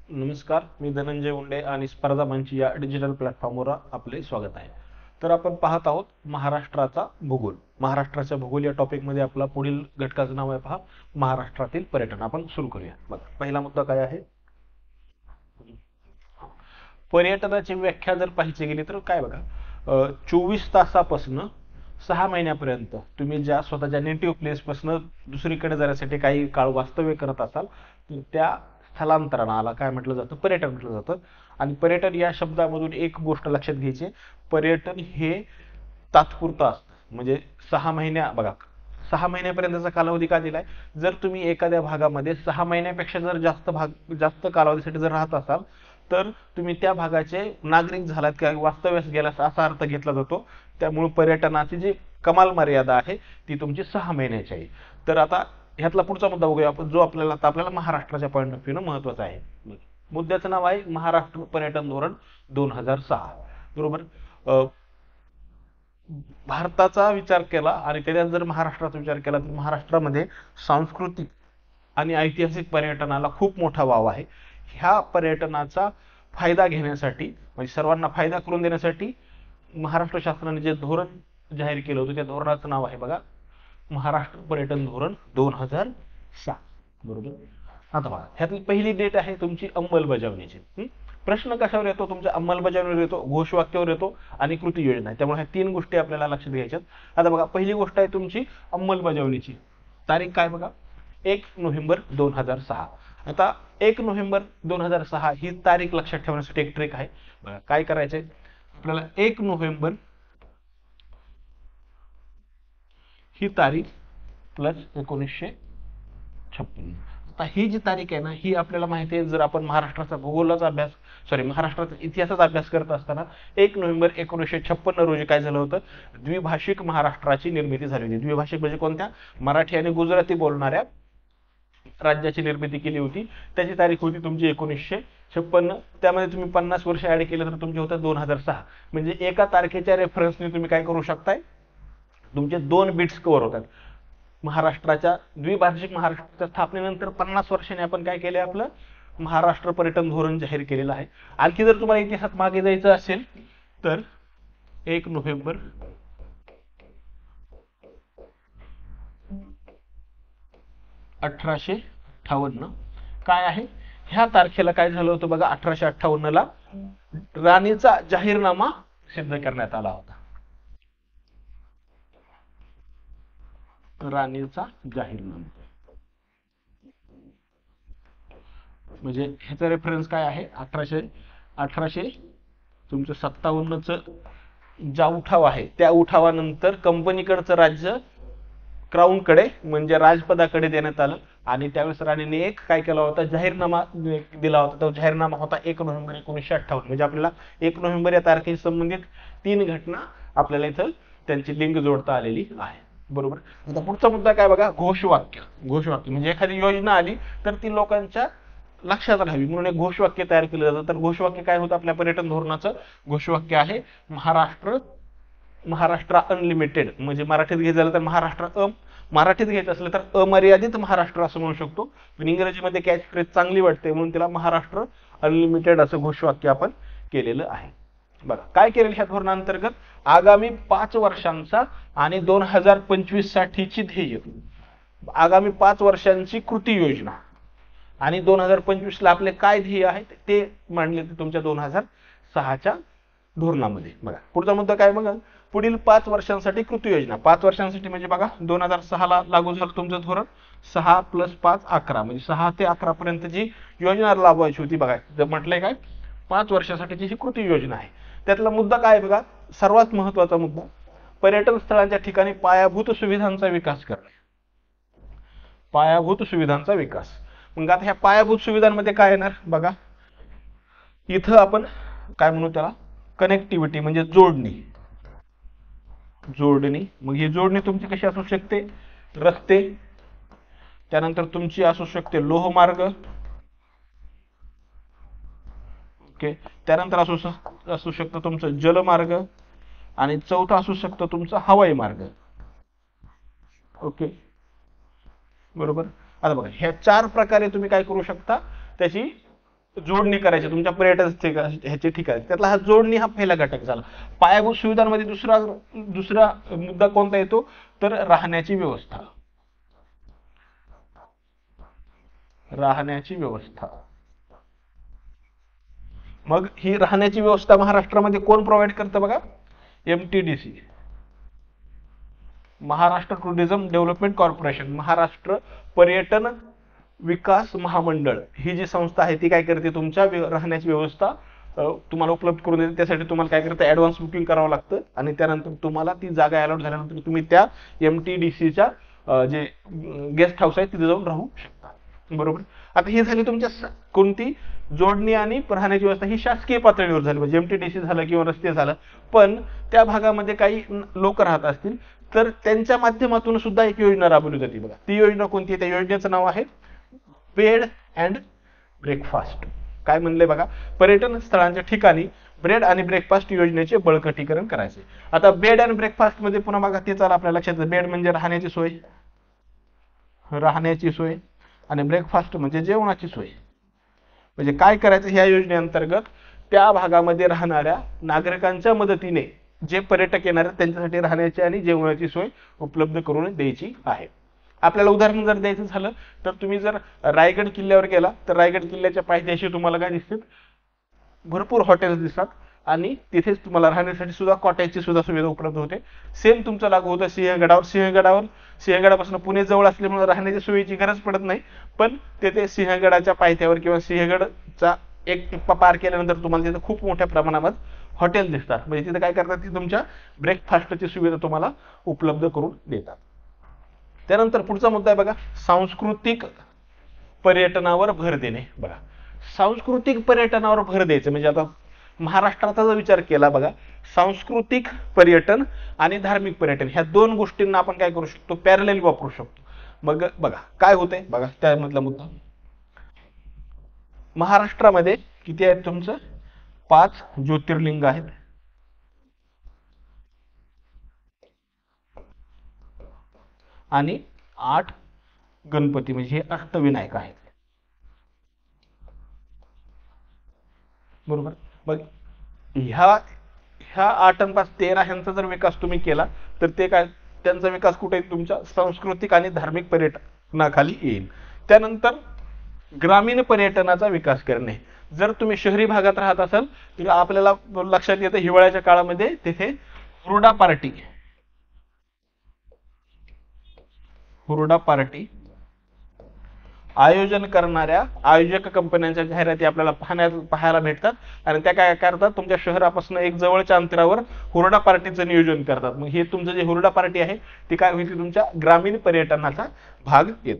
नमस्कार, मी धनंजय उंडे आणि स्पर्धा मंच या डिजिटल प्लॅटफॉर्मवर आपले स्वागत आहे. तर आपण पाहत आहोत महाराष्ट्राचा भूगोल. महाराष्ट्राचा भूगोल या टॉपिकमध्ये आपला पुढील घटकाचं नाव आहे पहा, महाराष्ट्रातील पर्यटन. आपण सुरू करूया. बघा, पहिला मुद्दा काय आहे? पर्यटनाची व्याख्या जर पाहायची गेली तर काय बघा, 24 तासापासून 6 महिन्यापर्यंत तुम्ही ज्या स्वतःच्या नेटिव्ह प्लेस पासून दुसरीकडे जाण्यासाठी काही काळ वास्तव्य करत असाल तर त्या स्थलांतरणाला काय म्हटलं जातं? पर्यटन म्हटलं जातं. आणि पर्यटन या शब्दामधून एक गोष्ट लक्षात घ्यायची, पर्यटन हे तात्पुरतं असतं. म्हणजे 6 महिन्या बघा, 6 महिन्यापर्यंतचा कालावधी का दिलाय? जर तुम्ही एखाद्या भागामध्ये 6 महिन्यापेक्षा जर जास्त कालावधीसाठी जर राहत असाल तर तुम्ही त्या भागाचे नागरिक झालात किंवा वास्तव्यास गेलास असा अर्थ घेतला जातो. त्यामुळे पर्यटनाची जी कमाल मर्यादा आहे ती तुमची 6 महिन्याची आहे. तर आता ह्यातला पुढचा मुद्दा बघूया आपण, जो आपल्याला महाराष्ट्राच्या पॉईंट ऑफ व्ह्यू महत्वाचा आहे. मुद्द्याचं नाव आहे महाराष्ट्र पर्यटन धोरण 2006. बरोबर. भारताचा विचार केला आणि त्याच्यात जर महाराष्ट्राचा विचार केला तर महाराष्ट्रामध्ये सांस्कृतिक आणि ऐतिहासिक पर्यटनाला खूप मोठा वाव आहे. ह्या पर्यटनाचा फायदा घेण्यासाठी, म्हणजे सर्वांना फायदा करून देण्यासाठी महाराष्ट्र शासनाने जे धोरण जाहीर केलं होतं त्या धोरणाचं नाव आहे बघा, महाराष्ट्र पर्यटन धोरण 2006. बरोबर. आता बघा, ह्यातली पहिली डेट आहे तुमची अंमलबजावणीची. प्रश्न कशावर येतो? तुमच्या अंमलबजावणीवर येतो, घोषवाक्यावर येतो आणि कृती योजना आहे. त्यामुळे ह्या 3 गोष्टी आपल्याला लक्षात घ्यायच्यात. आता बघा, पहिली गोष्ट आहे तुमची अंमलबजावणीची तारीख. काय बघा, 1 नोव्हेंबर 2006. आता 1 नोव्हेंबर 2006 ही तारीख लक्षात ठेवण्यासाठी एक ट्रिक आहे. बघा काय करायचंय आपल्याला, 1 नोव्हेंबर ही तारीख प्लस 1956. आता ही जी तारीख आहे ना, ही आपल्याला माहिती आहे, जर आपण महाराष्ट्राचा भूगोलाचा अभ्यास, महाराष्ट्राचा इतिहासाचा अभ्यास करत असताना 1 नोव्हेंबर 1956 रोजी काय झालं होतं? द्विभाषिक महाराष्ट्राची निर्मिती झाली होती. द्विभाषिक म्हणजे कोणत्या? मराठी आणि गुजराती बोलणाऱ्या राज्याची निर्मिती केली होती. त्याची तारीख होती तुमची 1956. त्यामध्ये तुम्ही 50 वर्ष ऍड केलं तर तुमचे होतं 2006. म्हणजे एका तारखेच्या रेफरन्सने तुम्ही काय करू शकताय? तुमचे 2 बिट्स कव्हर होतात. महाराष्ट्राच्या द्विभाषिक महाराष्ट्राच्या स्थापनेनंतर 50 वर्षांनी आपण काय केलंय? आपलं महाराष्ट्र पर्यटन धोरण जाहीर केलेलं आहे. आणखी जर तुम्हाला इतिहासात मागे जायचं असेल तर 1 नोव्हेंबर 1858 काय आहे? ह्या तारखेला काय झालं होतं बघा, 1858ला राणीचा जाहीरनामा सिद्ध करण्यात आला होता. राणीचा जाहीरनामा म्हणजे ह्याचा रेफरन्स काय आहे? 1857च ज्या उठाव आहे त्या उठावानंतर कंपनीकडचं राज्य क्राऊनकडे म्हणजे राजपदाकडे देण्यात आलं. आणि त्यावेळेस राणीने एक काय केला होता? जाहीरनामा दिला होता. तो जाहीरनामा होता 1 नोव्हेंबर 1958. म्हणजे आपल्याला 1 नोव्हेंबर या तारखेशी संबंधित 3 घटना आपल्याला इथं त्यांची लिंक जोडता आलेली आहे. बरोबर. आता पुढचा मुद्दा काय बघा, घोषवाक्य. घोषवाक्य म्हणजे एखादी योजना आली तर ती लोकांच्या लक्षात राहावी म्हणून एक घोषवाक्य तयार केलं जातं. तर घोषवाक्य काय होतं आपल्या पर्यटन धोरणाचं? घोषवाक्य आहे महाराष्ट्र अनलिमिटेड. म्हणजे मराठीत घ्यायचं झालं तर मराठीत घ्यायचं असलं तर अमर्यादित महाराष्ट्र असं म्हणू शकतो. पण इंग्रजीमध्ये कॅच फ्रेज चांगली वाटते म्हणून तिला महाराष्ट्र अनलिमिटेड असं घोषवाक्य आपण केलेलं आहे. बघा काय केलेलं ह्या धोरणांतर्गत, आगामी 5 वर्षांचा आणि 2025 साठीची ध्येय, आगामी 5 वर्षांची कृती योजना आणि 2025 ला आपले काय ध्येय आहे ते मांडले तुमच्या 2006च्या धोरणामध्ये. बघा पुढचा मुद्दा काय बघा, पुढील 5 वर्षांसाठी कृती योजना. 5 वर्षांसाठी म्हणजे बघा 2006 ला लागू झालं तुमचं धोरण. 6 + 5 11 म्हणजे 6 ते 11 पर्यंत जी योजना राबवायची होती. बघा म्हटलंय काय, 5 वर्षासाठीची ही कृती योजना आहे. त्यातला मुद्दा काय बघा, सर्वात महत्वाचा मुद्दा, पर्यटन स्थळांच्या ठिकाणी पायाभूत सुविधांचा विकास करणे. पायाभूत सुविधांचा विकास. मग आता ह्या पायाभूत सुविधांमध्ये काय येणार बघा, इथं आपण काय म्हणू त्याला, कनेक्टिव्हिटी म्हणजे जोडणी. मग ही जोडणी तुमची कशी असू शकते? रस्ते, त्यानंतर तुमची असू शकते लोहमार्ग. ओके. त्यानंतर असू शकतं तुमचं जलमार्ग आणि चौथा असू शकतो तुमचा हवाई मार्ग. ओके. बरोबर. आता बघा ह्या 4 प्रकारे तुम्ही काय करू शकता, त्याची जोडणी करायची तुमच्या पर्यटन ह्याचे ठिकाण, त्यातला हा जोडणी हा पहिला घटक झाला. पायाभूत सुविधांमध्ये दुसरा दुसरा मुद्दा कोणता येतो, तर राहण्याची व्यवस्था. राहण्याची व्यवस्था. मग ही राहण्याची व्यवस्था महाराष्ट्रामध्ये कोण प्रोव्हाइड करतं बघा, MTDC, Maharashtra tourism development corporation, Maharashtra पर्यटन विकास महामंडळ, ही जी संस्था आहे ती काय करते, तुमच्या राहण्याची व्यवस्था तुम्हाला उपलब्ध करून देते. त्यासाठी तुम्हाला काय करतं, ऍडव्हान्स बुकिंग करावं लागतं आणि त्यानंतर तुम्हाला ती जागा अलॉट झाल्यानंतर तुम्ही त्या MTDCच्या जे गेस्ट हाऊस आहे तिथे जाऊन राहू शकता. बरोबर. आता ही झाली तुमच्या कोणती जोडणी आणि राहण्याची व्यवस्था, ही शासकीय पातळीवर झाली, म्हणजे MTDC झालं किंवा रस्ते झालं. पण त्या भागामध्ये काही लोक राहत असतील तर त्यांच्या माध्यमातून सुद्धा एक योजना राबवली जाते बघा. ती योजना कोणती आहे, त्या योजनेचं नाव आहे बेड अँड ब्रेकफास्ट. काय म्हणले बघा, पर्यटन स्थळांच्या ठिकाणी ब्रेड आणि ब्रेकफास्ट योजनेचे बळकटीकरण करायचे. आता बेड अँड ब्रेकफास्ट मध्ये पुन्हा बघा ते चाल आपल्या लक्षात, बेड म्हणजे राहण्याची सोय, राहण्याची सोय, आणि ब्रेकफास्ट म्हणजे जेवणाची सोय. म्हणजे काय करायचं, ह्या योजनेअंतर्गत त्या भागामध्ये राहणाऱ्या नागरिकांच्या मदतीने जे पर्यटक येणार आहेत त्यांच्यासाठी राहण्याची आणि जेवणाची सोय उपलब्ध करून द्यायची आहे. आपल्याला उदाहरण जर द्यायचं झालं तर तुम्ही जर रायगड किल्ल्यावर गेला तर रायगड किल्ल्याच्या पायथ्याशी तुम्हाला काय दिसतात, भरपूर हॉटेल्स दिसतात आणि तिथेच तुम्हाला राहण्यासाठी सुद्धा कॉटेजची सुद्धा सुविधा उपलब्ध होते. सेम तुमचं लागू होतं सिंहगडावर. सिंहगडापासून पुणे जवळ असल्यामुळे राहण्याच्या सोयीची गरज पडत नाही, पण तेथे सिंहगडाच्या पायथ्यावर किंवा सिंहगडचा एक टिप्पा पार केल्यानंतर तुम्हाला तिथे खूप मोठ्या प्रमाणात हॉटेल दिसतात. म्हणजे तिथे काय करतात, ती तुमच्या ब्रेकफास्टची सुविधा तुम्हाला उपलब्ध करून देतात. त्यानंतर पुढचा मुद्दा आहे बघा, सांस्कृतिक पर्यटनावर भर देणे. बघा, सांस्कृतिक पर्यटनावर भर द्यायचं म्हणजे आता महाराष्ट्राचा जर विचार केला बघा, सांस्कृतिक पर्यटन आणि धार्मिक पर्यटन ह्या दोन गोष्टींना आपण काय करू शकतो, पॅरलल वापरू शकतो. मग बघा काय होतंय, बघा त्यामधला मुद्दा, महाराष्ट्रामध्ये किती आहेत तुमचं, 5 ज्योतिर्लिंग आहेत, आणि 8 गणपती म्हणजे हे अष्टविनायक आहेत. बरोबर. मग ह्या ह्या 8 आणि 5 13 ह्यांचा जर विकास तुम्ही केला तर ते काय, त्यांचा विकास कुठे तुमच्या सांस्कृतिक आणि धार्मिक पर्यटनाखाली येईल. त्यानंतर ग्रामीण पर्यटनाचा विकास करणे. जर तुम्ही शहरी भागात राहत असाल तर आपल्याला लक्षात येतं हिवाळ्याच्या काळामध्ये तिथे हुरडा पार्टी आयोजन करणाऱ्या आयोजक कंपन्यांच्या जाहिराती आपल्याला पाहायला भेटतात आणि त्या काय करतात, तुमच्या शहरापासून एक जवळच्या अंतरावर हुरडा पार्टीचं नियोजन करतात. मग हे तुमचं जे हुरडा पार्टी आहे ती काय होईल, तुमच्या ग्रामीण पर्यटनाचा भाग येत.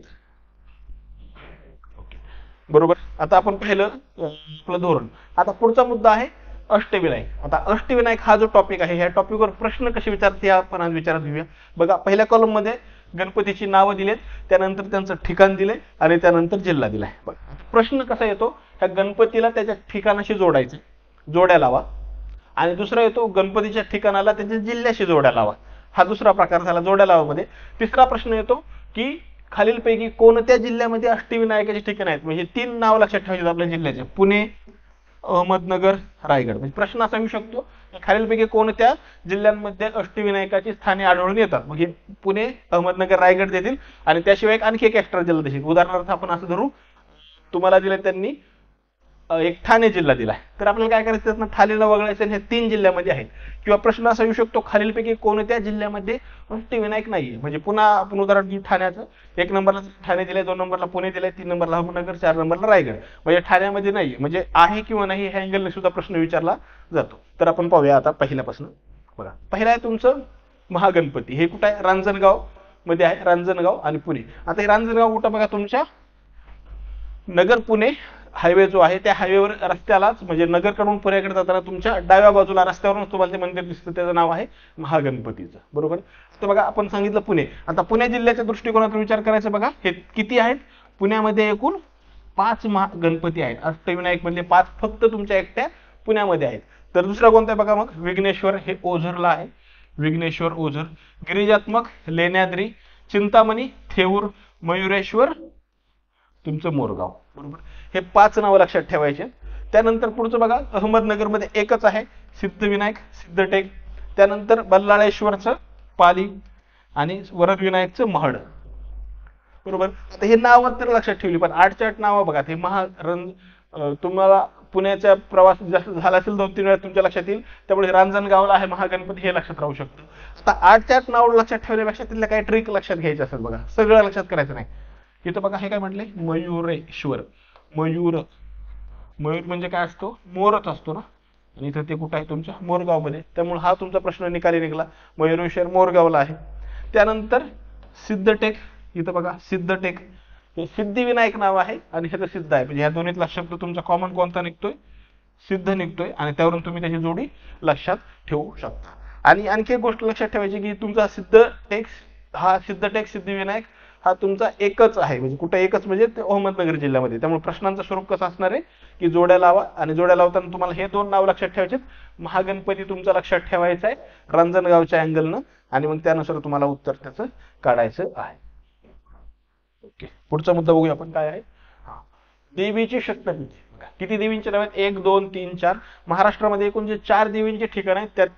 बरोबर. आता आपण पाहिलं आपलं धोरण. आता पुढचा मुद्दा आहे अष्टविनायक. आता अष्टविनायक हा जो टॉपिक आहे, ह्या टॉपिकवर प्रश्न कसे विचारतात हे आपण आज विचारात घेऊया. बघा, पहिल्या कॉलम मध्ये गणपतीची नावं दिलेत, त्यानंतर त्यांचं ठिकाण दिले आणि त्यानंतर जिल्हा दिलाय. बघा प्रश्न कसा येतो, ह्या गणपतीला त्याच्या ठिकाणाशी जोडायचे, जोड्या लावा, आणि दुसरा येतो गणपतीच्या ठिकाणाला त्याच्या जिल्ह्याशी जोड्या लावा. हा दुसरा प्रकार झाला जोड्या लावामध्ये. तिसरा प्रश्न येतो की खालीलपैकी कोणत्या जिल्ह्यामध्ये अष्टविनायकाचे ठिकाण आहेत, म्हणजे 3 नाव लक्षात ठेवायचे आपल्या जिल्ह्याचे, पुणे, अहमदनगर, रायगड. म्हणजे प्रश्न असा येऊ शकतो खालीलपैकी कोणत्या जिल्ह्यांमध्ये अष्टविनायकाची स्थाने आढळून येतात. मग हे पुणे, अहमदनगर, रायगड देतील आणि त्याशिवाय आणखी एक एक्स्ट्रा जिल्हा देतील. उदाहरणार्थ आपण असं धरू, तुम्हाला दिले त्यांनी एक ठाणे जिल्हा दिलाय, तर आपल्याला काय करायचं, त्यातनं ठाणेला वगळायचं, हे 3 जिल्ह्यामध्ये आहेत. किंवा प्रश्न असा येऊ शकतो खालीलपैकी कोणत्या जिल्ह्यामध्ये अष्टविनायक नाहीये. म्हणजे पुन्हा आपण उदाहरण घेऊ ठाण्याचं, 1 नंबरला ठाणे दिले, 2 नंबरला पुणे दिले, 3 नंबरला अहमदनगर, 4 नंबरला रायगड. म्हणजे ठाण्यामध्ये नाहीये, म्हणजे आहे किंवा नाही ह्या अँगलने सुद्धा प्रश्न विचारला जातो. तर आपण पाहूया आता पहिल्यापासून. बघा, पहिला आहे तुमचं महागणपती. हे कुठं आहे, रांजणगाव मध्ये आहे, रांजणगाव आणि पुणे. आता हे रांजणगाव कुठं बघा, तुमच्या नगर पुणे हायवे जो आहे त्या हायवेवर रस्त्यालाच, म्हणजे नगरकडून पुण्याकडे जाताना तुमच्या डाव्या बाजूला रस्त्यावरून तुम्हाला ते मंदिर दिसतं, त्याचं नाव आहे महागणपतीचं. बरोबर. तर बघा आपण सांगितलं पुणे. आता पुणे जिल्ह्याच्या दृष्टिकोनातून विचार करायचा. बघा हे किती आहेत, पुण्यामध्ये एकूण 5 गणपती आहेत. अष्टविनायक मधले 5 फक्त तुमच्या एकट्या पुण्यामध्ये आहेत. तर दुसरा कोणता आहे बघा, मग विघ्नेश्वर, हे ओझरला आहे, विघ्नेश्वर ओझर. गिरिजात्मक लेण्याद्री, चिंतामणी, थेऊर, मयुरेश्वर तुमचं मोरगाव. बरोबर, हे 5 नावं लक्षात ठेवायचे. त्यानंतर पुढचं बघा, अहमदनगरमध्ये एकच आहे, सिद्धविनायक सिद्धटेक. त्यानंतर बल्लाळेश्वरचं पाली आणि वरदविनायकचं महड. बरोबर, आता हे नावं तर लक्षात ठेवली, पण 8च्या 8 नावं बघा. ते तुम्हाला पुण्याचा प्रवास जास्त झाला असेल 2-3 वेळा तुमच्या लक्षात येईल, त्यामुळे रांजणगावला आहे महागणपती, हे लक्षात राहू शकतं. आता 8च्या 8 नाव लक्षात ठेवण्यापेक्षा तिथल्या काही ट्रिक लक्षात घ्यायचे असेल बघा, सगळं लक्षात करायचं नाही. इथं बघा हे काय म्हटलंय, मयुरेश्वर. मयूर म्हणजे काय असतो, मोरच असतो ना, आणि इथं ते कुठं आहे तुमच्या मोरगावमध्ये, त्यामुळे हा तुमचा प्रश्न निकाली निघाला. मयुरेश्वर मोरगावला आहे. त्यानंतर सिद्धटेक, इथं बघा सिद्धटेक, हे सिद्धिविनायक नाव आहे आणि हे तर सिद्ध आहे, म्हणजे ह्या दोन्हीतला शब्द तुमचा कॉमन कोणता निघतोय, सिद्ध निघतोय, आणि त्यावरून तुम्ही त्याची जोडी लक्षात ठेवू शकता. आणि आणखी एक गोष्ट लक्षात ठेवायची की तुमचा सिद्धटेक सिद्धिविनायक हा तुमचा एकच आहे, म्हणजे कुठे एकच म्हणजे ते अहमदनगर जिल्ह्यामध्ये. त्यामुळे प्रश्नांचं स्वरूप कसं असणार आहे की जोड्या लावा, आणि जोड्या लावताना तुम्हाला हे 2 नाव लक्षात ठेवायचे. महागणपती तुमचा लक्षात ठेवायचा आहे रांजणगावच्या अँगलनं, आणि मग त्यानुसार तुम्हाला उत्तर त्याचं काढायचं आहे. ओके, पुढचा मुद्दा बघूया आपण काय आहे. देवीची शक्तिपीठ. किती देवींचे नाव आहेत, 1 2 3 4. महाराष्ट्रामध्ये एकूण जे 4 देवींचे ठिकाण आहेत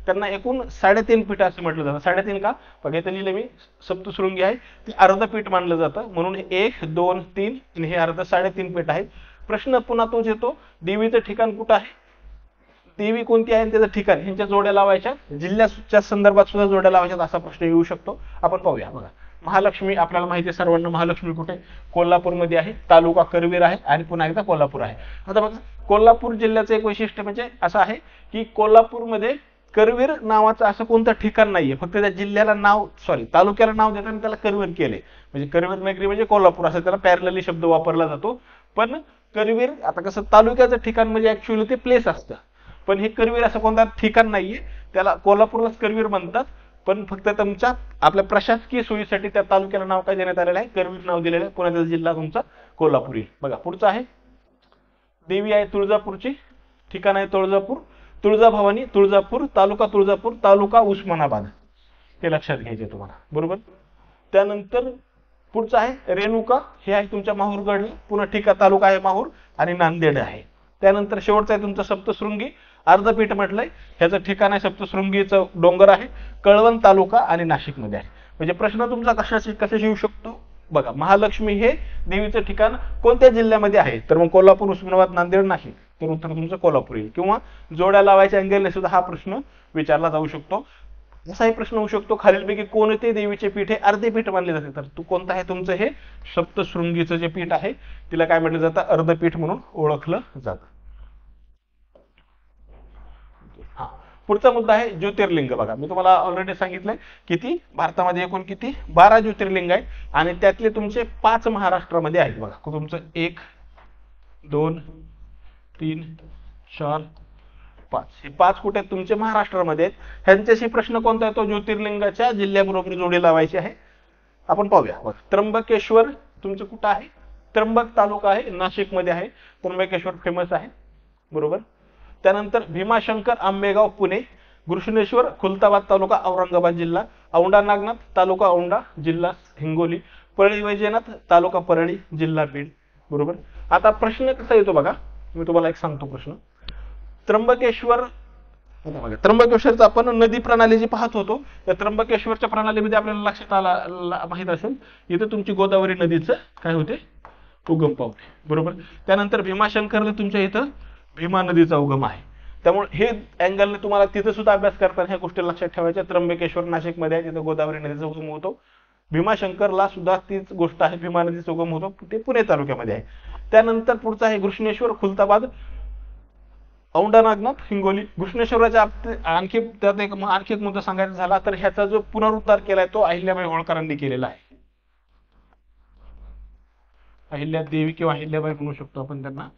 त्यांना एकूण 3.5 पीठ असं म्हटलं जातं. 3.5 का, बघा इथं लिहिलं मी, सप्तशृंगी आहे ते अर्धपीठ मानलं जातं, म्हणून 1 2 3 आणि हे अर्ध 3.5 पीठ आहे. प्रश्न पुन्हा तोच येतो, देवीचं ठिकाण कुठं आहे, देवी कोणती आहे त्याचं ठिकाण, ह्यांच्या जोड्या लावायच्या, जिल्ह्याच्या संदर्भात सुद्धा जोड्या लावायच्या, असा प्रश्न येऊ शकतो. आपण पाहूया. बघा, महालक्ष्मी आपल्याला माहिती आहे सर्वांना, महालक्ष्मी कुठे, कोल्हापूरमध्ये आहे, तालुका करवीर आहे, आणि पुन्हा एकदा कोल्हापूर आहे. आता बघा, कोल्हापूर जिल्ह्याचं एक वैशिष्ट्य म्हणजे असं आहे की कोल्हापूरमध्ये करवीर नावाचं असं कोणतं ठिकाण नाहीये, फक्त त्या जिल्ह्याला नाव, तालुक्याला नाव देताना त्याला करवीर केले, म्हणजे करवीर नगरी म्हणजे कोल्हापूर, असं त्याला पॅरलली शब्द वापरला जातो. पण करवीर, आता कसं तालुक्याचं ठिकाण म्हणजे ऍक्च्युअली ते प्लेस असतं, पण हे करवीर असं कोणतं ठिकाण नाहीये, त्याला कोल्हापूरलाच करवीर म्हणतात. पण फक्त तुमच्या आपल्या प्रशासकीय सोयीसाठी त्या तालुक्याला नाव काय देण्यात आलेलं आहे, करवीर नाव दिलेलं आहे. पुण्याचा जिल्हा तुमचा कोल्हापूर येईल. बघा पुढचा आहे, देवी आहे तुळजापूरची, ठिकाण आहे तुळजापूर, तुळजाभवानी तुळजापूर, तालुका उस्मानाबाद, हे लक्षात घ्यायचे तुम्हाला. बरोबर, त्यानंतर पुढचा आहे रेणुका, हे आहे तुमच्या माहूरगडला, पुन्हा ठिकाण तालुका आहे माहूर, आणि नांदेड आहे. त्यानंतर शेवटचा आहे तुमचा सप्तशृंगी, अर्धपीठ म्हटलंय, ह्याचं ठिकाण आहे सप्तशृंगीचं डोंगर आहे, कळवण तालुका आणि नाशिकमध्ये आहे. म्हणजे प्रश्न तुमचा कशाशी येऊ शकतो, बघा, महालक्ष्मी हे देवीचं ठिकाण कोणत्या जिल्ह्यामध्ये आहे, तर मग कोल्हापूर, उस्मानाबाद, नांदेड, नाशिक, तर उत्तर तुमचं कोल्हापूर येईल. किंवा जोड्या लावायच्या अँगलने सुद्धा हा प्रश्न विचारला जाऊ शकतो. असाही प्रश्न होऊ शकतो, खालीलपैकी कोणते देवीचे पीठ हे अर्धे पीठ मानले जाते, तर तू कोणतं आहे तुमचं हे सप्तशृंगीचं जे पीठ आहे तिला काय म्हटलं जातं, अर्धपीठ म्हणून ओळखलं जातं. पुढचा मुद्दा आहे ज्योतिर्लिंग. बघा, मी तुम्हाला ऑलरेडी सांगितलंय किती भारतामध्ये एकूण किती 12 ज्योतिर्लिंग आहेत, आणि त्यातले तुमचे 5 महाराष्ट्रामध्ये आहेत. बघा, तुमचं 1 2 3 4 5, हे 5 कुठे आहेत तुमचे महाराष्ट्रामध्ये आहेत. ह्यांच्याशी प्रश्न कोणता येतो, ज्योतिर्लिंगाच्या जिल्ह्याबरोबर जोडी लावायची आहे. आपण पाहूया. बघा, त्र्यंबकेश्वर तुमचं कुठं आहे, त्र्यंबक तालुका आहे, नाशिकमध्ये आहे. त्र्यंबकेश्वर फेमस आहे. बरोबर, त्यानंतर भीमाशंकर आंबेगाव पुणे, घृष्णेश्वर खुलताबाद तालुका औरंगाबाद जिल्हा, औंढा नागनाथ तालुका औंढा जिल्हा हिंगोली, परळी वैजनाथ तालुका परळी जिल्हा बीड. बरोबर, आता प्रश्न कसा येतो बघा, मी तुम्हाला एक सांगतो प्रश्न. त्र्यंबकेश्वरचा आपण नदी प्रणाली जी पाहत होतो, त्या त्र्यंबकेश्वरच्या प्रणालीमध्ये आपल्याला लक्षात माहित असेल, इथे तुमची गोदावरी नदीचं काय होते, उगम पावते. बरोबर, त्यानंतर भीमाशंकरला तुमच्या इथं भीमा नदीचा उगम आहे. त्यामुळे हे अँगलने तुम्हाला तिथे सुद्धा अभ्यास करताना ह्या गोष्टी लक्षात ठेवायच्या. त्र्यंबकेश्वर नाशिकमध्ये आहे, तिथे गोदावरी नदीचा उगम होतो. भीमाशंकरला सुद्धा तीच गोष्ट आहे, भीमा नदीचा उगम होतो, ते पुणे तालुक्यामध्ये आहे. त्यानंतर पुढचा आहे घृष्णेश्वर खुलताबाद औंढा नागनाथ हिंगोली. घृष्णेश्वराच्या आणखी एक मुद्दा सांगायचा झाला तर ह्याचा जो पुनरुद्धार केलाय तो अहिल्याबाई होळकरांनी केलेला आहे. अहिल्यादेवी किंवा अहिल्याबाई म्हणू शकतो आपण त्यांना,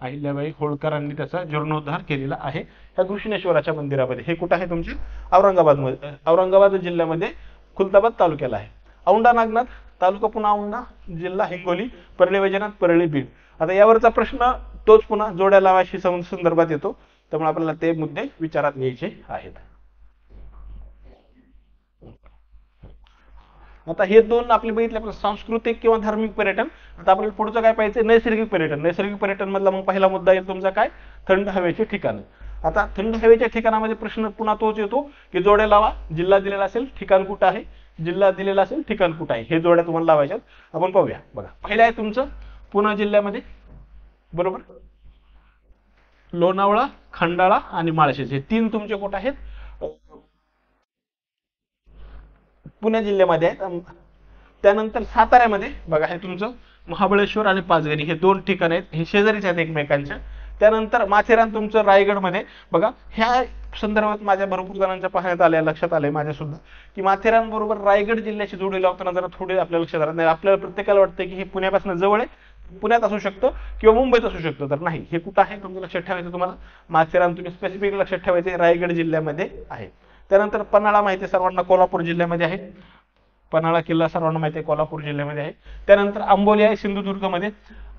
अहिल्याबाई होळकरांनी त्याचा जीर्णोद्धार केलेला आहे ह्या घृष्णेश्वराच्या मंदिरामध्ये. हे कुठं आहे तुमचे, औरंगाबाद जिल्ह्यामध्ये खुलताबाद तालुक्याला आहे. औंढा नागनाथ तालुका पुन्हा औंढा जिल्हा हिंगोली, परळी वैजनाथ परळी बीड. आता यावरचा प्रश्न तोच पुन्हा जोड्या लावाशी संदर्भात येतो, त्यामुळे आपल्याला ते मुद्दे विचारात घ्यायचे आहेत. आता हे दोन आपले बघितले आपण सांस्कृतिक किंवा धार्मिक पर्यटन. आता आपल्याला पुढचं काय पाहिजे, नैसर्गिक पर्यटन. नैसर्गिक पर्यटन मधला मग पहिला मुद्दा येईल तुमचा काय, थंड हवेचे ठिकाण. आता थंड हवेच्या ठिकाणामध्ये प्रश्न पुन्हा तोच येतो की जोड्या लावा, जिल्हा दिलेला असेल ठिकाण कुठं आहे, जिल्हा दिलेला असेल ठिकाण कुठं आहे, हे जोड्या तुम्हाला लावायच्यात. आपण पाहूया. बघा पहिलं आहे तुमचं पुणे जिल्ह्यामध्ये, बरोबर, लोणावळा, खंडाळा आणि माळशेज हे तीन तुमचे कुठं आहेत, पुणे जिल्ह्यामध्ये आहेत. त्यानंतर साताऱ्यामध्ये बघा हे तुमचं महाबळेश्वर आणि पाचगणी हे दोन ठिकाण आहेत, हे शेजारीच आहेत एकमेकांच्या. त्यानंतर माथेरान तुमचं रायगडमध्ये. बघा ह्या संदर्भात माझ्या भरपूर जणांच्या पाहण्यात आल्या, लक्षात आलंय माझ्या सुद्धा, की माथेरान बरोबर रायगड जिल्ह्याची जोडी लावताना जरा थोडे आपल्या लक्षात राहत नाही. आपल्याला प्रत्येकाला वाटतं की हे पुण्यापासून जवळ आहे, पुण्यात असू शकतं किंवा मुंबईत असू शकतं, तर नाही, हे कुठं आहे तुमचं लक्षात ठेवायचं. तुम्हाला माथेरान तुम्ही स्पेसिफिक लक्षात ठेवायचे रायगड जिल्ह्यामध्ये आहे. त्यानंतर पन्हाळा माहिती आहे सर्वांना, कोल्हापूर जिल्ह्यामध्ये आहे. पन्हाळा किल्ला सर्वांना माहिती आहे कोल्हापूर जिल्ह्यामध्ये आहे. त्यानंतर आंबोली आहे सिंधुदुर्गमध्ये.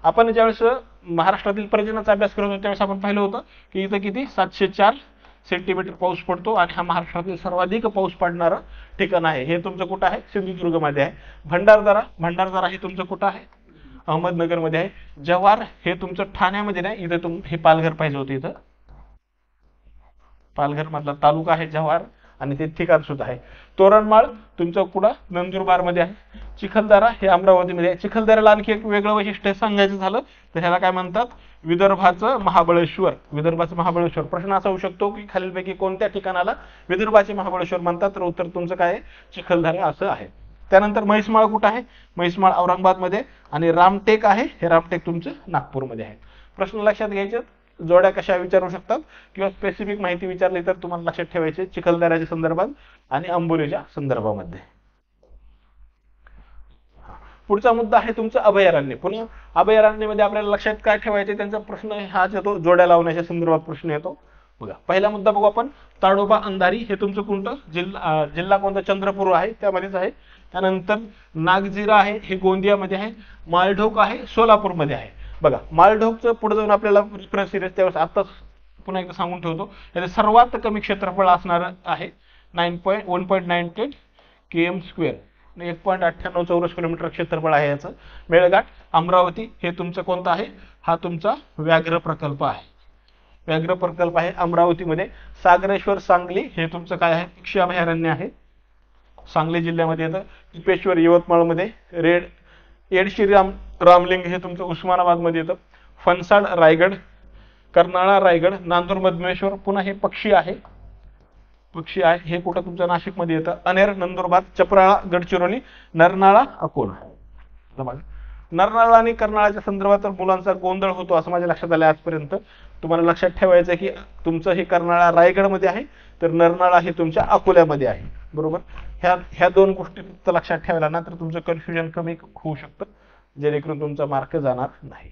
आपण ज्यावेळेस महाराष्ट्रातील पर्यटनाचा अभ्यास करत होतो त्यावेळेस आपण पाहिलं होतं की इथं किती 704 सेंटीमीटर पाऊस पडतो आणि हा महाराष्ट्रातील सर्वाधिक पाऊस पडणारं ठिकाण आहे. हे तुमचं कुठं आहे, सिंधुदुर्गमध्ये आहे. भंडारदरा हे तुमचं कुठं आहे, अहमदनगरमध्ये आहे. जव्हार हे तुमचं ठाण्यामध्ये नाही, इथं हे पालघर पाहिजे होतं, इथं पालघर मधला तालुका आहे जव्हार आणि ते ठिकाण सुद्धा आहे. तोरणमाळ तुमचं कुठं, नंदुरबार मध्ये आहे. चिखलदरा हे अमरावतीमध्ये आहे. चिखलदऱ्याला आणखी एक वेगळं वैशिष्ट्य सांगायचं झालं तर ह्याला काय म्हणतात, विदर्भाचं महाबळेश्वर. विदर्भाचं महाबळेश्वर. प्रश्न असा होऊ शकतो की खालीलपैकी कोणत्या ठिकाणाला विदर्भाचे महाबळेश्वर म्हणतात, तर उत्तर तुमचं काय आहे, चिखलदरा असं आहे. त्यानंतर म्हैसमाळ कुठं आहे, म्हैसमाळ औरंगाबादमध्ये. आणि रामटेक आहे, हे रामटेक तुमचं नागपूरमध्ये आहे. प्रश्न लक्षात घ्यायचे, जोड्या कशा विचारू शकतात किंवा स्पेसिफिक माहिती विचारली तर तुम्हाला लक्षात ठेवायचे चिखलदऱ्याच्या संदर्भात आणि आंबोलीच्या संदर्भामध्ये. पुढचा मुद्दा आहे तुमचं अभयारण्य. पुन्हा अभयारण्यामध्ये आपल्याला लक्षात काय ठेवायचे, त्यांचा प्रश्न हाच येतो, जोड्या लावण्याच्या संदर्भात प्रश्न येतो. बघा पहिला मुद्दा बघू आपण, ताडोबा अंधारी हे तुमचं कोणतं जिल्हा कोणता, चंद्रपूर आहे, त्यामध्येच आहे. त्यानंतर नागझिरा आहे, हे गोंदियामध्ये आहे. माळढोक आहे, सोलापूरमध्ये आहे. बघा माळढोकचं पुढे जाऊन आपल्याला रेफरन्स सिरीज त्यावेळेस आताच पुन्हा एकदा सांगून ठेवतो, याचे सर्वात कमी क्षेत्रफळ असणार आहे 1.98 km², 1.98 चौरस किलोमीटर क्षेत्रफळ आहे याचं. मेळघाट अमरावती हे तुमचं कोणतं आहे, हा तुमचा व्याघ्र प्रकल्प आहे. व्याघ्र प्रकल्प आहे अमरावतीमध्ये. सागरेश्वर सांगली हे तुमचं काय आहे, पक्षी अभयारण्य आहे, सांगली जिल्ह्यामध्ये येतं. टिपेश्वर यवतमाळमध्ये. येडशी रामलिंग हे तुमचं उस्मानाबाद मध्ये येतं. फणसाड रायगड, कर्नाळा रायगड, नांदूर मधमेश्वर पुन्हा हे पक्षी आहे, हे कुठं तुमचं नाशिक मध्ये येतं. अनेर नंदुरबार, चपराळा गडचिरोली, नरनाळा अकोला. नरनाळा आणि कर्नाळाच्या संदर्भात मुलांचा गोंधळ होतो असं माझ्या लक्षात आलं आजपर्यंत. तुम्हाला लक्षात ठेवायचं की तुमचं हे कर्नाळा रायगडमध्ये आहे, तर नरनाळा हे तुमच्या अकोल्यामध्ये आहे, बरोबर. ह्या दोन गोष्टी फक्त लक्षात ठेवायला ना, तर तुमचं कन्फ्युजन कमी होऊ शकतं, जेणेकरून तुमचा मार्क जाणार नाही.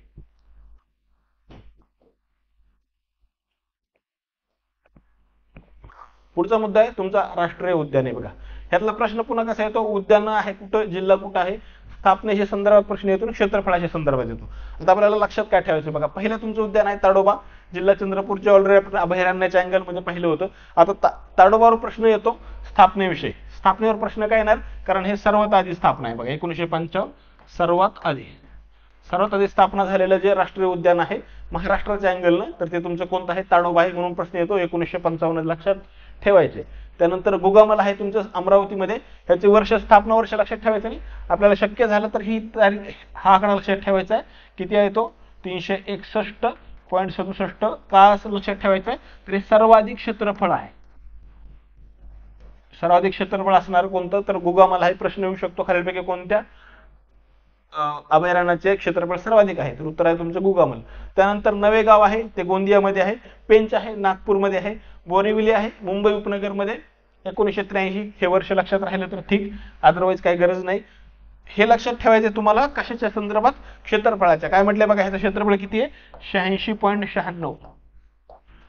पुढचा मुद्दा आहे तुमचा राष्ट्रीय उद्यान आहे. बघा ह्यातला प्रश्न पुन्हा कसा येतो, उद्यान आहे कुठं, जिल्हा कुठं आहे, स्थापनेच्या संदर्भात प्रश्न येतो, क्षेत्रफळाच्या संदर्भात येतो. आता आपल्याला लक्षात काय ठेवायचं, बघा पहिलं तुमचं उद्यान आहे ताडोबा, जिल्हा चंद्रपूरच्या ऑलरेडी आपण अभयारण्याच्या अँगल मध्ये पाहिलं होतं. आता ताडोबावर प्रश्न येतो स्थापनेविषयी. स्थापनेवर प्रश्न काय येणार, कारण हे सर्वात आधी स्थापना आहे. बघा 1955 सर्वात आधी स्थापना झालेलं जे राष्ट्रीय उद्यान आहे महाराष्ट्राच्या अँगलनं, तर ते तुमचं कोणतं आहे, ताडोबा आहे, म्हणून प्रश्न येतो 1955 लक्षात ठेवायचे. त्यानंतर गुगामल आहे तुमचं अमरावतीमध्ये, ह्याचे वर्ष, स्थापना वर्ष लक्षात ठेवायचं नाही. आपल्याला शक्य झालं तर ही तारीख, हा आकडा लक्षात ठेवायचा आहे. किती आहे तो, 361.67 का असं लक्षात ठेवायचं आहे, तर हे सर्वाधिक क्षेत्रफळ आहे. सर्वाधिक क्षेत्रफळ असणार कोणतं, तर गुगामल आहे. प्रश्न येऊ शकतो खालीलपैकी कोणत्या अभयारण्याचे क्षेत्रफळ सर्वाधिक आहे, तर उत्तर आहे तुमचं गुगामल. त्यानंतर नवेगाव आहे, ते गोंदियामध्ये आहे. पेंच आहे, नागपूरमध्ये आहे. बोरिवली आहे, मुंबई उपनगरमध्ये. 1983 हे वर्ष लक्षात राहिलं तर ठीक, अदरवाईज काही गरज नाही. हे लक्षात ठेवायचे तुम्हाला कशाच्या संदर्भात, क्षेत्रफळाच्या. काय म्हटलंय बघा, ह्याचं क्षेत्रफळ किती आहे, 86.96.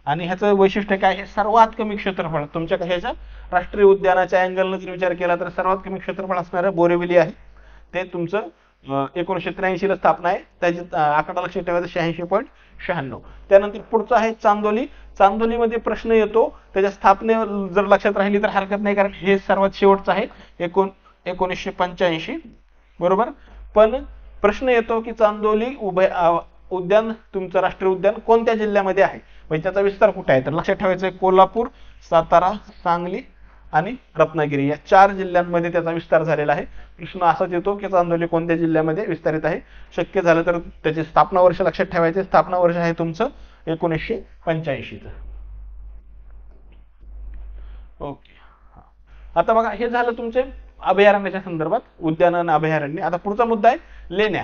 आणि ह्याचं वैशिष्ट्य काय, हे सर्वात कमी क्षेत्रफळ तुमच्या ह्याच्या राष्ट्रीय उद्यानाच्या अँगलनं जर विचार केला तर सर्वात कमी क्षेत्रफळ असणारं बोरिवली आहे. ते तुमचं 1983 ला स्थापना आहे, त्याची आकडा लक्षात ठेवायचा 86.96. त्यानंतर पुढचं आहे चांदोली. चांदोलीमध्ये प्रश्न येतो, त्याच्या स्थापने जर लक्षात राहिली तर हरकत नाही, कारण हे सर्वात शेवटचं आहे. 1985 बरोबर. पण प्रश्न येतो की चांदोली उद्यान तुमचं राष्ट्रीय उद्यान कोणत्या जिल्ह्यामध्ये आहे, म्हणजे त्याचा विस्तार कुठे आहे. तर लक्षात ठेवायचं कोल्हापूर, सातारा, सांगली आणि रत्नागिरी या 4 जिल्ह्यांमध्ये त्याचा विस्तार झालेला आहे. प्रश्न असाच येतो की चांदोली कोणत्या जिल्ह्यामध्ये विस्तारित आहे. शक्य झालं तर त्याचे स्थापना वर्ष लक्षात ठेवायचे. स्थापना वर्ष आहे तुमचं 1985. ओके. आता बघा हे झालं तुमचे अभयारण्याच्या संदर्भात, उद्यान आणि अभयारण्य. आता पुढचा मुद्दा आहे लेण्या.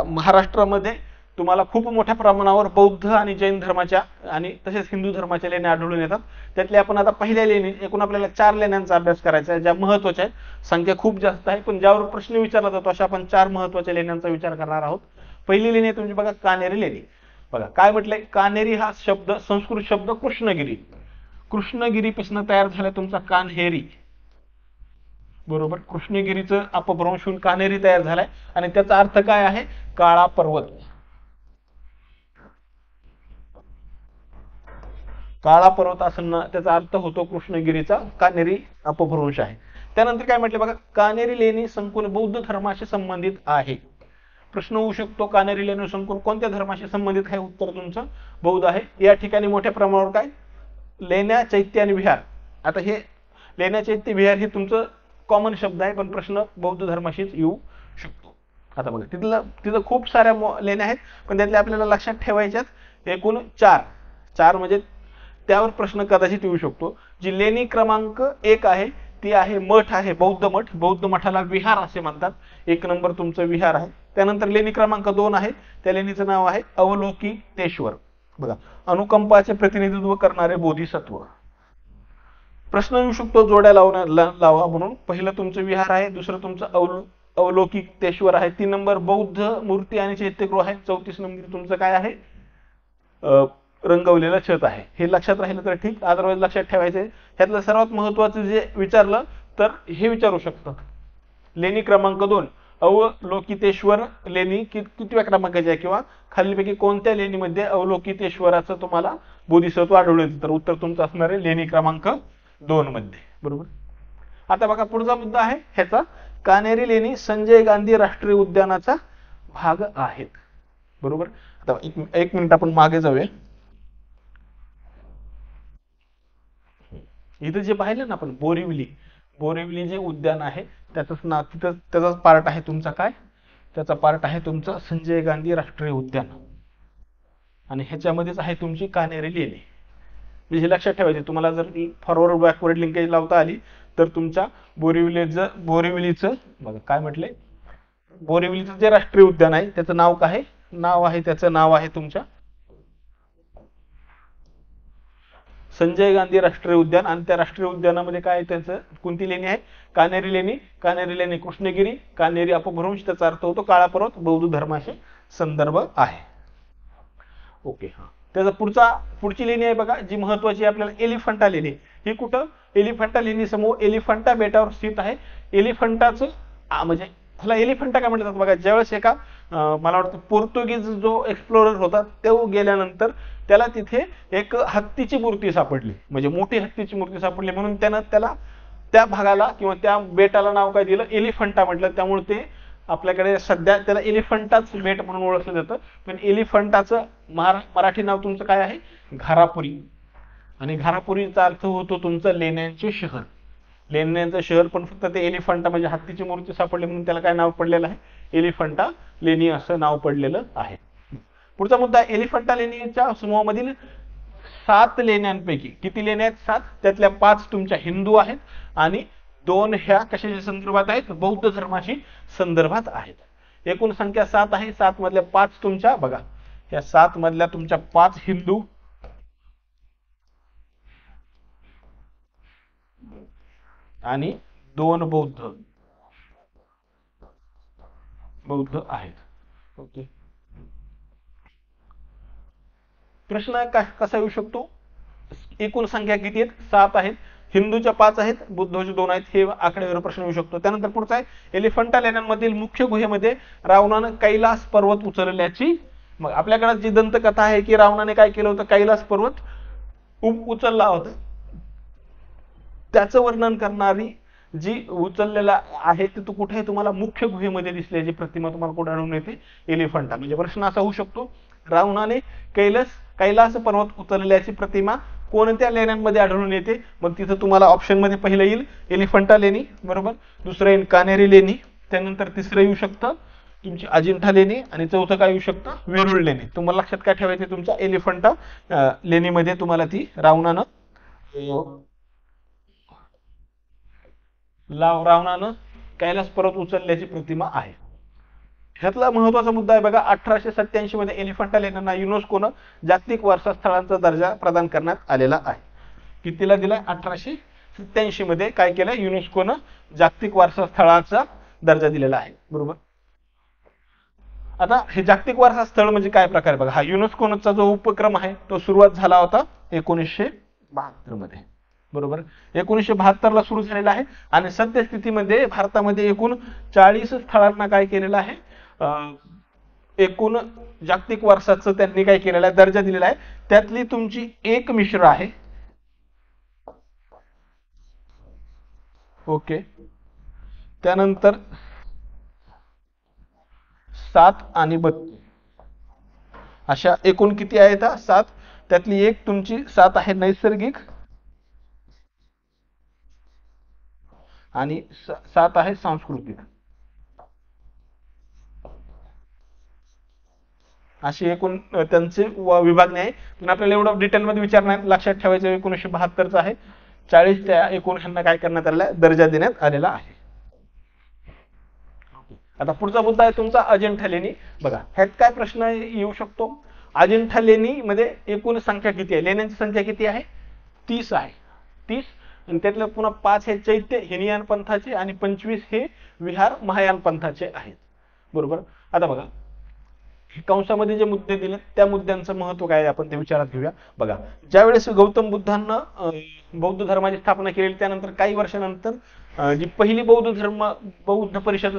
महाराष्ट्रामध्ये तुम्हाला खूप मोठ्या प्रमाणावर बौद्ध आणि जैन धर्माच्या आणि तसेच हिंदू धर्माच्या लेण्या आढळून येतात. त्यातले आपण आता पहिल्या लेणी, एकूण आपल्याला 4 लेण्यांचा अभ्यास करायचा आहे ज्या महत्त्वाच्या आहेत. संख्या खूप जास्त आहे पण ज्यावर प्रश्न विचारला जातो अशा आपण 4 महत्त्वाच्या लेण्यांचा विचार करणार आहोत. पहिली लेणी तुमची बघा कान्हेरी लेणी. बघा काय म्हटलंय, कान्हेरी हा शब्द संस्कृत शब्द कृष्णगिरी, कृष्णगिरीपासून तयार झाला तुमचा कान्हेरी बरोबर. कृष्णगिरीचं अपभ्रंश होऊन कान्हेरी तयार झालाय आणि त्याचा अर्थ काय आहे, काळा पर्वत. काळा पर्वत असं त्याचा अर्थ होतो कृष्णगिरीचा, कान्हेरी अपभ्रंश आहे. त्यानंतर काय म्हटले बघा, कान्हेरी लेणी संकुल बौद्ध धर्माशी संबंधित आहे. प्रश्न होऊ शकतो कान्हेरी लेणी संकुल कोणत्या धर्माशी संबंधित आहे, उत्तर तुमचं बौद्ध आहे. या ठिकाणी मोठ्या प्रमाणावर काय लेण्या, चैत्य आणि विहार. आता हे लेण्या, चैत्य, विहार हे तुमचं कॉमन शब्द आहे पण प्रश्न बौद्ध धर्माशीच येऊ शकतो. आता बघा तिथं खूप साऱ्या लेण्या आहेत पण त्यातल्या आपल्याला लक्षात ठेवायच्यात एकूण 4 म्हणजे त्यावर प्रश्न कदाचित येऊ शकतो. जी लेणी क्रमांक 1 आहे ती आहे मठ आहे, बौद्ध मठ. बौद्ध मठाला विहार असे म्हणतात. 1 नंबर तुमचं विहार आहे. त्यानंतर लेणी क्रमांक 2 आहे, त्या लेणीचं नाव आहे अवलोकितेश्वर. बघा अनुकंपाचे प्रतिनिधित्व करणारे बोधिसत्व. प्रश्न येऊ शकतो जोड्या लावा म्हणून. पहिलं तुमचं विहार आहे, दुसरं तुमचं अवलोकितेश्वर आहे, 3 नंबर बौद्ध मूर्ती आणि चैत्यगृह आहे, 34 नंबर तुमचं काय आहे रंगवलेलं छत आहे. हे लक्षात राहिलं तर ठीक, अदरवाईज लक्षात ठेवायचं आहे. ह्यातलं सर्वात महत्वाचं जे विचारलं तर हे विचारू शकतं. लेणी क्रमांक 2 अवलोकितेश्वर लेणी कितव्या क्रमांकाची आहे किंवा खालीलपैकी कोणत्या लेणीमध्ये अवलोकितेश्वराचं तुम्हाला बोधिसत्व आढळून येतं, तर उत्तर तुमचं असणार आहे लेणी क्रमांक 2 मध्ये बरोबर. आता बघा पुढचा मुद्दा आहे ह्याचा, कान्हेरी लेणी संजय गांधी राष्ट्रीय उद्यानाचा भाग आहेत बरोबर. आता एक मिनिट आपण मागे जाऊया. इथं जे पाहिलं ना आपण बोरिवली जे उद्यान आहे त्याचंच नाव, तिथं त्याचाच पार्ट आहे तुमचा काय, त्याचा पार्ट आहे तुमचा संजय गांधी राष्ट्रीय उद्यान आणि ह्याच्यामध्येच आहे तुमची कान्हेरी लेणी. म्हणजे लक्षात ठेवायचे, तुम्हाला जर फॉरवर्ड बॅकवर्ड लिंकेज लावता आली तर तुमच्या बोरिवलीचं बघा काय म्हटलंय, बोरिवलीचं जे राष्ट्रीय उद्यान आहे त्याचं नाव काय त्याचं नाव आहे तुमच्या संजय गांधी राष्ट्रीय उद्यान. आणि त्या राष्ट्रीय उद्यानामध्ये काय त्याचं कोणती लेणी आहे, कान्हेरी लेणी कृष्णगिरी, कान्हेरी अपभ्रंश, त्याचा अर्थ होतो काळा पर्वत, बौद्ध धर्माशी संदर्भ आहे. ओके. हा त्याचा पुढची लेणी आहे बघा जी महत्वाची आहे आपल्याला, एलिफंटा लेणी. ही कुठं, एलिफंटा लेणी समूह एलिफंटा बेटावर स्थित आहे. एलिफंटाचं म्हणजे ह्याला एलिफंटा काय म्हणतात बघा, ज्यावेळेस एका मला वाटतं पोर्तुगीज जो एक्सप्लोरर होता तो गेल्यानंतर त्याला तिथे एक हत्तीची मूर्ती सापडली, म्हणजे मोठी हत्तीची मूर्ती सापडली म्हणून त्यानं त्याला त्या भागाला किंवा त्या बेटाला नाव काय दिलं, एलिफंटा म्हटलं. त्यामुळे ते आपल्याकडे सध्या त्याला एलिफंटाच बेट म्हणून ओळखलं जातं. पण एलिफंटाचं मराठी नाव तुमचं काय आहे, घारापुरी. आणि घारापुरीचा अर्थ होतो तुमचं लेण्यांचे शहर. लेण्यांचं शहर, पण फक्त ते एलिफंटा म्हणजे हत्तीची मूर्ती सापडली म्हणून त्याला काय नाव पडलेलं आहे, एलिफंटा लेणी असं नाव पडलेलं आहे. पुढचा मुद्दा, एलिफंटा लेणीच्या समूहामधील 7 लेण्यांपैकी किती लेण्या आहेत, 7. त्यातल्या 5 तुमच्या हिंदू आहेत आणि 2 ह्या कशाच्या संदर्भात आहेत, बौद्ध धर्माशी संदर्भात आहेत. एकूण संख्या 7 आहे. 7 मधल्या 5 तुमच्या बघा, या 7 मधल्या तुमच्या 5 हिंदू आणि 2 बौद्ध आहेत. ओके. प्रश्न कसा येऊ शकतो, एकूण संख्या किती आहेत, 7 आहेत, हिंदूच्या 5 आहेत, बुद्धाचे 2 आहेत, हे आकड्यावर प्रश्न येऊ शकतो. त्यानंतर पुढचा आहे, एलिफंटा लेण्यांमधील मुख्य गुहेमध्ये रावणानं कैलास पर्वत उचलल्याची. मग आपल्याकडे जी दंतकथा आहे की रावणाने काय केलं होतं, कैलास पर्वत उचलला होता, त्याचं वर्णन करणारी जी उचललेला आहे ती कुठे तुम्हाला मुख्य गुहेमध्ये दिसल्याची प्रतिमा तुम्हाला कुठे आढळून येते, एलिफंटा. म्हणजे प्रश्न असा होऊ शकतो, रावणाने कैलास पर्वत उचलल्याची प्रतिमा कोणत्या लेण्यांमध्ये आढळून येते? मग तिथं तुम्हाला ऑप्शन मध्ये पहिलं येईल एलिफंटा लेणी, बरोबर. दुसरं येईल कानेरी लेणी, त्यानंतर तिसरं येऊ शकतं तुमची अजिंठा लेणी, आणि चौथं काय येऊ शकतं, वेरूळ लेणी. तुम्हाला लक्षात काय ठेवायचे, तुमच्या एलिफंटा लेणीमध्ये तुम्हाला ती रावणानं कैलास पर्वत उचलल्याची प्रतिमा आहे. ह्यातला महत्वाचा मुद्दा आहे बघा, 1887 मध्ये एलिफंटा लेण्यांना युनेस्कोनं जागतिक वारसा स्थळांचा दर्जा प्रदान करण्यात आलेला आहे. कितीला दिलाय? 1887 मध्ये काय केलं, युनेस्कोनं जागतिक वारसा स्थळाचा दर्जा दिलेला आहे, बरोबर. आता हे जागतिक वारसा स्थळ म्हणजे काय प्रकार बघा, हा युनेस्कोचा जो उपक्रम आहे तो सुरुवात झाला होता 1972 मध्ये, बरोबर. 1972 ला सुरू झालेला आहे आणि सद्यस्थितीमध्ये भारतामध्ये एकूण 40 स्थळांना काय केलेलं आहे, एकूण जागतिक वारसाचं त्यांनी काय केलेलं आहे, दर्जा दिलेला आहे. त्यातली तुमची एक मिश्र आहे, ओके. त्यानंतर 7 आणि 32 अशा एकूण किती आहेत? 7. त्यातली एक तुमची 7 आहे नैसर्गिक आणि 7 आहे सांस्कृतिक. अशी एकूण त्यांचे विभागणी आहे. पण आपल्याला एवढं डिटेलमध्ये विचारणार, लक्षात ठेवायचं 1972 आहे. 40 त्या एकूण ह्यांना काय करण्यात आलेला, दर्जा देण्यात आलेला आहे. आता पुढचा मुद्दा आहे तुमचा अजिंठा लेणी. बघा ह्यात काय प्रश्न येऊ शकतो, अजिंठा लेणी मध्ये एकूण संख्या किती आहे, लेण्यांची संख्या किती आहे? 30 आहे. 30 आणि त्यातलं पुन्हा 5 हे चैत्य हिनयान पंथाचे आणि 25 हे विहार महायान पंथाचे आहेत, बरोबर. आता बघा कंसामध्ये जे मुद्दे दिले त्या मुद्द्यांचं महत्व काय आपण ते विचारात घेऊया. बघा ज्यावेळेस गौतम बुद्धांना बौद्ध धर्माची स्थापना केली, त्यानंतर काही वर्षानंतर जी पहिली बौद्ध परिषद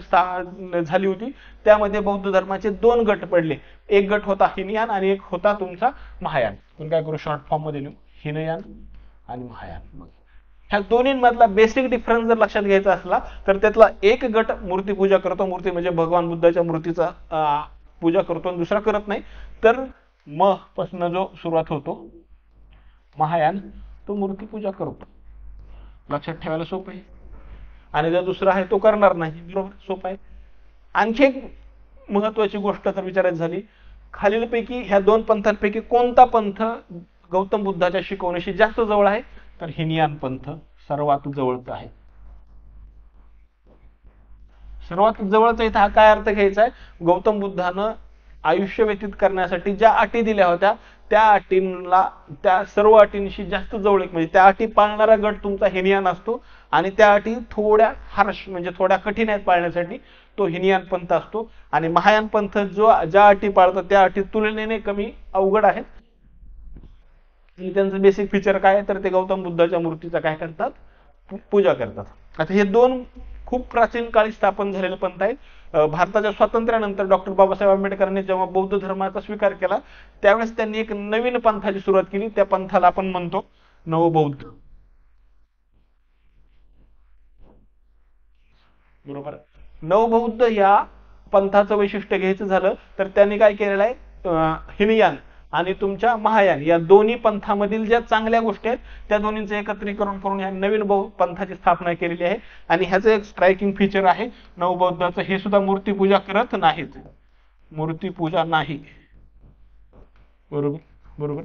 झाली होती, त्यामध्ये बौद्ध धर्माचे 2 गट पडले. एक गट होता हिनयान आणि एक होता तुमचा महायान. आपण काय करू, शॉर्ट फॉर्म मध्ये लिहू, हिनयान आणि महायान. ह्या दोन्हींमधला बेसिक डिफरन्स जर लक्षात घ्यायचा असला तर त्यातला एक गट मूर्तीपूजा करतो, मूर्ती म्हणजे भगवान बुद्धाच्या मूर्तीचा पूजा करतो, आणि दुसरा करत नाही. तर म पासून जो सुरुवात होतो महायान, तो मूर्तीपूजा करतो. लक्षात ठेवायला सोपं आहे. आणि जर दुसरा आहे तो करणार नाही, बरोबर, सोपं आहे. आणखी एक महत्वाची गोष्ट जर विचारायची झाली, खालीलपैकी ह्या 2 पंथांपैकी कोणता पंथ गौतम बुद्धाच्या शिकवणीशी जास्त जवळ आहे, तर हिनयान पंथ सर्वात जवळचा आहे. सर्वात जवळचा इथं हा काय अर्थ घ्यायचा आहे, गौतम बुद्धानं आयुष्य व्यतीत करण्यासाठी ज्या अटी दिल्या होत्या त्या सर्व अटींशी जास्त जवळ, म्हणजे त्या अटी पाळणारा गट तुमचा हिनयान असतो, आणि त्या अटी थोड्या हार्श म्हणजे थोड्या कठीण आहेत पाळण्यासाठी, तो हिनयान पंथ असतो. आणि महायान पंथ ज्या अटी पाळतो त्या अटी तुलनेने कमी अवघड आहेत. आणि त्यांचं बेसिक फीचर काय आहे, तर ते गौतम बुद्धाच्या मूर्तीचा काय करतात, पूजा करतात. आता हे 2 खूप प्राचीन काळी स्थापन झालेले पंथ आहेत. भारताच्या स्वातंत्र्यानंतर डॉक्टर बाबासाहेब आंबेडकरांनी जेव्हा बौद्ध धर्माचा स्वीकार केला, त्यावेळेस त्यांनी एक नवीन पंथाची सुरुवात केली. त्या पंथाला आपण म्हणतो नवबौद्ध, बरोबर. नवबौद्ध या पंथाचं वैशिष्ट्य घ्यायचं झालं तर त्यांनी काय केलेलं आहे, हिनयान आणि तुमच्या महायान या दोन्ही पंथामधील ज्या चांगल्या गोष्टी आहेत त्या दोन्हींचं एकत्रीकरण करून या नवीन पंथाची स्थापना केलेली आहे. आणि ह्याचं एक स्ट्रायकिंग फीचर आहे नवबौद्धाचं, हे सुद्धा मूर्तीपूजा करत नाहीत, मूर्तीपूजा नाही, बरोबर बरोबर.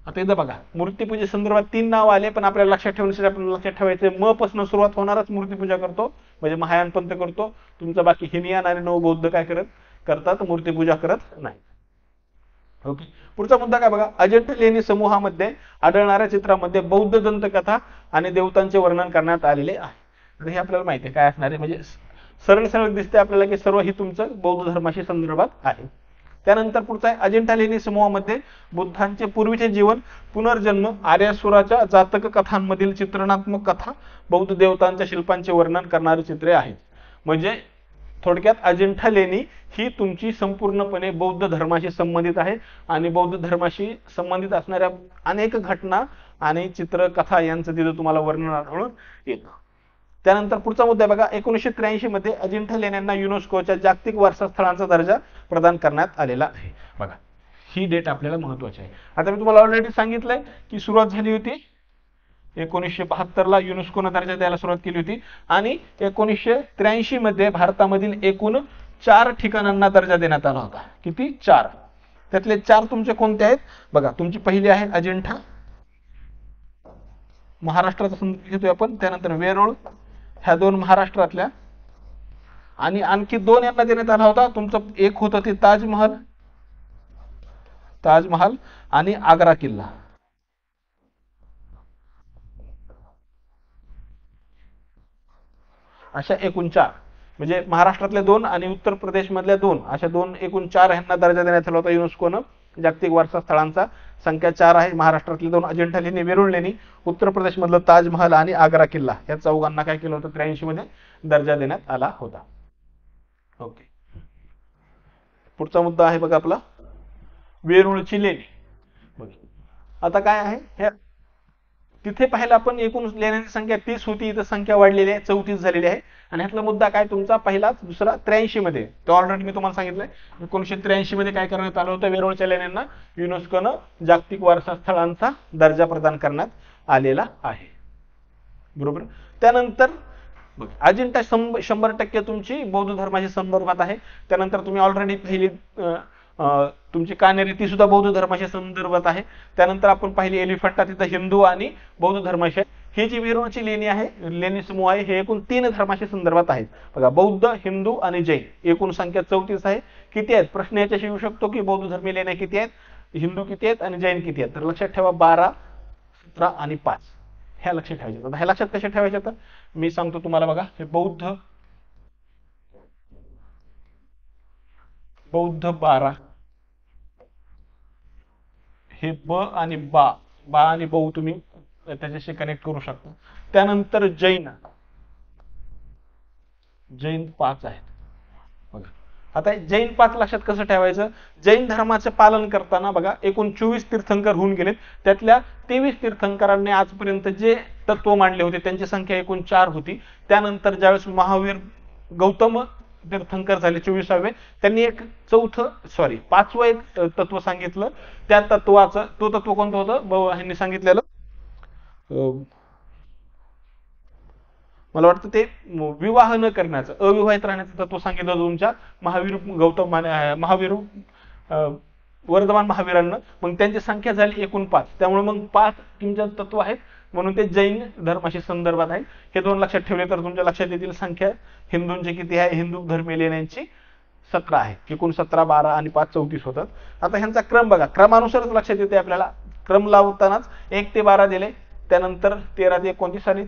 आता इथं बघा मूर्तीपूजे संदर्भात 3 नाव आले, पण आपल्याला लक्षात ठेवण्यासाठी आपल्याला लक्षात ठेवायचं म पासून सुरुवात होणारच मूर्तीपूजा करतो, म्हणजे महायान पंथ करतो. तुमचा बाकी हिनयान आणि नवबौद्ध काय करतात, मूर्तीपूजा करत नाही. ओके. पुढचा मुद्दा काय बघा, अजिंठा लेणी समूहामध्ये आढळणाऱ्या चित्रामध्ये बौद्ध दंतकथा आणि देवतांचे वर्णन करण्यात आलेले आहे. हे आपल्याला माहिती आहे काय असणार आहे, म्हणजे सरळ सरळ दिसते आपल्याला की सर्व ही तुमचं बौद्ध धर्माशी संदर्भात आहे. त्यानंतर पुढचा आहे, अजिंठा लेणी समूहामध्ये बुद्धांचे पूर्वीचे जीवन, पुनर्जन्म, आर्यासुराच्या जातक कथांमधील चित्रणात्मक कथा, बौद्ध देवतांच्या शिल्पांचे वर्णन करणारी चित्रे आहेत. म्हणजे थोडक्यात अजिंठा लेणी ही तुमची संपूर्णपणे बौद्ध धर्माशी संबंधित आहे, आणि बौद्ध धर्माशी संबंधित असणाऱ्या अनेक घटना आणि चित्रकथा यांचं तिथं तुम्हाला वर्णन आढळून येतं. त्यानंतर पुढचा मुद्दा आहे बघा, 1983 मध्ये अजिंठा लेण्यांना युनेस्कोच्या जागतिक वारसा स्थळांचा दर्जा प्रदान करण्यात आलेला आहे. बघा ही डेट आपल्याला महत्वाची आहे. आता मी तुम्हाला ऑलरेडी सांगितलंय की सुरुवात झाली होती 1972 ला युनेस्कोनं दर्जा द्यायला सुरुवात केली होती आणि 1983 मध्ये भारतामधील एकूण 4 ठिकाणांना दर्जा देण्यात आला होता. किती? 4. त्यातले 4 तुमचे कोणते आहेत बघा. तुमची पहिली आहे अजिंठा, महाराष्ट्राचा संदर्भ घेतोय आपण. त्यानंतर वेरूळ, ह्या 2 महाराष्ट्रातल्या, आणि आणखी 2 यांना देण्यात आला होता. तुमचं एक होतं ते ताजमहाल आणि आग्रा किल्ला. अशा एकूण 4, म्हणजे महाराष्ट्रातल्या 2 आणि उत्तर प्रदेश मधल्या 2, अशा 2 एकूण 4 यांना दर्जा देण्यात आला होता युनेस्कोनं जागतिक वारसा स्थळांचा. संख्या 4 आहे. महाराष्ट्रातली 2 अजिंठा लेणी, वेरूळ लेणी, उत्तर प्रदेश मधलं ताजमहाल आणि आग्रा किल्ला, या चौघांना काय केलं होतं 83 मध्ये दर्जा देण्यात आला होता. ओके. पुढचा मुद्दा आहे बघा आपला वेरूळची लेणी. बघा आता काय आहे, तिथे पाहिलं आपण एकूण लेण्यांची संख्या 30 होती, इथं संख्या वाढलेली आहे, 34 झालेली आहे. आणि ह्यातला मुद्दा काय तुमचा पहिला दुसरा 83 मध्ये, तो ऑलरेडी मी तुम्हाला सांगितलंय. 1983 मध्ये काय करण्यात आलं होतं, वेरूळच्या लेण्यांना युनेस्कोनं जागतिक वारसा स्थळांचा दर्जा प्रदान करण्यात आलेला आहे. बरोबर. त्यानंतर अजिंठा 100% तुमची बौद्ध धर्माशी संदर्भात आहे. त्यानंतर तुम्ही ऑलरेडी पहिली तुमची कानेरी, ती सुद्धा बौद्ध धर्माशी संदर्भात आहे. त्यानंतर आपण पाहिली एलिफंटा, तिथं हिंदू आणि बौद्ध धर्माशी. ही जी वेरूळची लेणी आहे, लेणी समूह आहे, हे एकूण 3 धर्माशी संदर्भात आहेत. बघा बौद्ध, हिंदू आणि जैन, एकूण संख्या 34 आहे. किती आहेत प्रश्न याच्याशी येऊ शकतो की बौद्ध धर्मीय लेण्या किती आहेत, हिंदू किती आहेत आणि जैन किती आहेत. तर लक्षात ठेवा 12, 17 आणि 5 ह्या लक्षात ठेवायच्या. आता ह्या लक्षात कशा ठेवायच्या, तर मी सांगतो तुम्हाला. बघा हे बौद्ध 12, हे ब आणि बा आणि बौ तुम्ही त्याच्याशी कनेक्ट करू शकता. त्यानंतर जैन 5 आहेत. बघा आता जैन 5 लक्षात कसं ठेवायचं, जैन धर्माचं पालन करताना बघा एकूण 24 तीर्थंकर होऊन गेलेत. त्यातल्या 23 तीर्थंकरांनी आजपर्यंत जे तत्व मांडले होते त्यांची संख्या एकूण 4 होती. त्यानंतर ज्यावेळेस महावीर गौतम तीर्थंकर झाले 24वे, त्यांनी एक 5वं एक तत्व सांगितलं. त्या तत्वाचं, तो तत्व कोणतं होतं ह्यांनी सांगितलेलं, मला वाटतं ते विवाह न करण्याचं, अविवाहित राहण्याचं तत्व सांगितलं तुमच्या महावीर वर्धमान महावीरांना. मग त्यांची संख्या झाली एकूण 5. त्यामुळे मग 5 तुमच्या तत्व आहेत, म्हणून ते जैन धर्माशी संदर्भात आहे. हे 2 लक्षात ठेवले तर तुमच्या लक्षात येतील. संख्या हिंदूंची किती आहे, हिंदू धर्मीय लेण्यांची 17 आहे. एकूण 17, 12 आणि 5 34 होतात. आता ह्यांचा क्रम बघा, क्रमानुसारच लक्षात येते आपल्याला. क्रम लावतानाच 1 ते 12 दिले, त्यानंतर 13 ते 29 आणि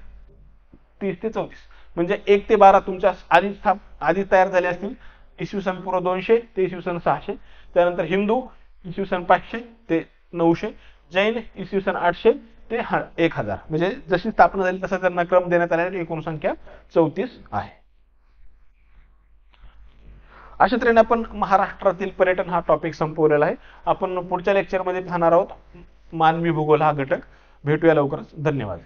30 ते 34, म्हणजे 1 ते 12 तुमच्या आधीच तयार झाले असतील. इसवी सन पूर्व 200 ते इसवी सन 600. त्यानंतर हिंदू इसवी सन 500 ते 900, जैन इसवी सन 800 ते 1000. म्हणजे जशी स्थापना झाली तसा त्यांना क्रम देण्यात आलेला. एकूण संख्या 34 आहे. अशा तऱ्हेने आपण महाराष्ट्रातील पर्यटन हा टॉपिक संपवलेला आहे. आपण पुढच्या लेक्चरमध्ये पाहणार आहोत मानवी भूगोल हा घटक. भेटूया लवकरच. धन्यवाद.